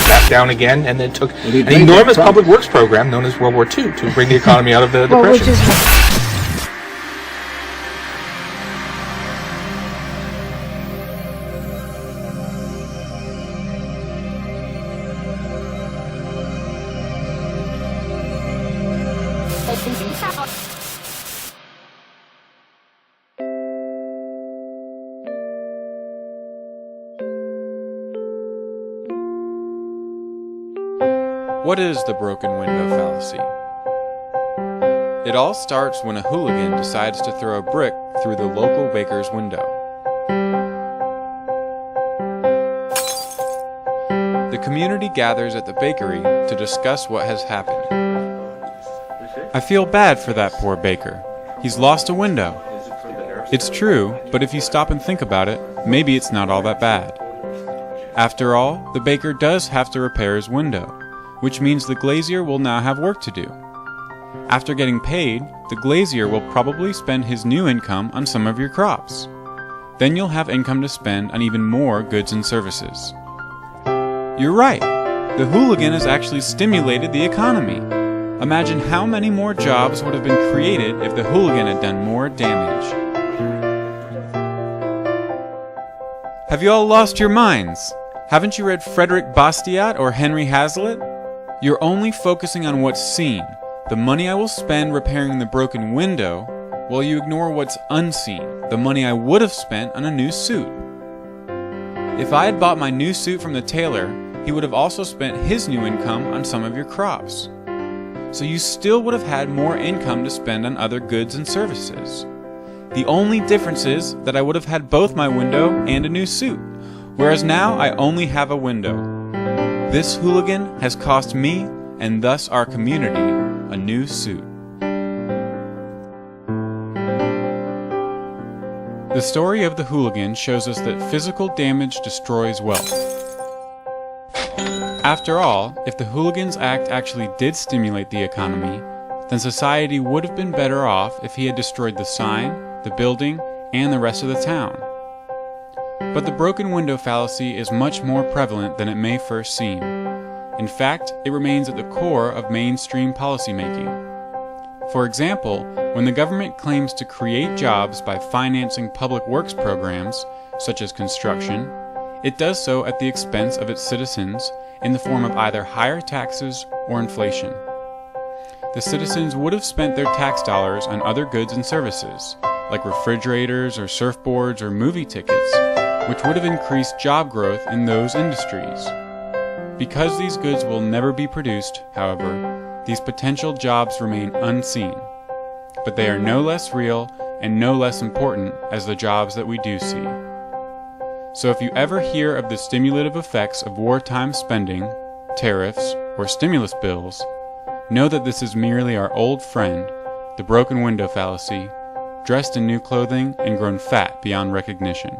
back down again, and then took an enormous public works program known as World War II to bring the economy out of the Depression. What is the broken window fallacy? It all starts when a hooligan decides to throw a brick through the local baker's window. The community gathers at the bakery to discuss what has happened. I feel bad for that poor baker. He's lost a window. It's true, but if you stop and think about it, maybe it's not all that bad. After all, the baker does have to repair his window, which means the glazier will now have work to do. After getting paid, the glazier will probably spend his new income on some of your crops. Then you'll have income to spend on even more goods and services. You're right! The hooligan has actually stimulated the economy. Imagine how many more jobs would have been created if the hooligan had done more damage. Have you all lost your minds? Haven't you read Frederick Bastiat or Henry Hazlitt? You're only focusing on what's seen, the money I will spend repairing the broken window, while you ignore what's unseen, the money I would have spent on a new suit. If I had bought my new suit from the tailor, he would have also spent his new income on some of your crops. So you still would have had more income to spend on other goods and services. The only difference is that I would have had both my window and a new suit, whereas now I only have a window. This hooligan has cost me, and thus our community, a new suit. The story of the hooligan shows us that physical damage destroys wealth. After all, if the hooligan's act actually did stimulate the economy, then society would have been better off if he had destroyed the sign, the building, and the rest of the town. But the broken window fallacy is much more prevalent than it may first seem. In fact, it remains at the core of mainstream policymaking. For example, when the government claims to create jobs by financing public works programs, such as construction, it does so at the expense of its citizens in the form of either higher taxes or inflation. The citizens would have spent their tax dollars on other goods and services, like refrigerators or surfboards or movie tickets, which would have increased job growth in those industries. Because these goods will never be produced, however, these potential jobs remain unseen, but they are no less real and no less important as the jobs that we do see. So if you ever hear of the stimulative effects of wartime spending, tariffs, or stimulus bills, know that this is merely our old friend, the broken window fallacy, dressed in new clothing and grown fat beyond recognition.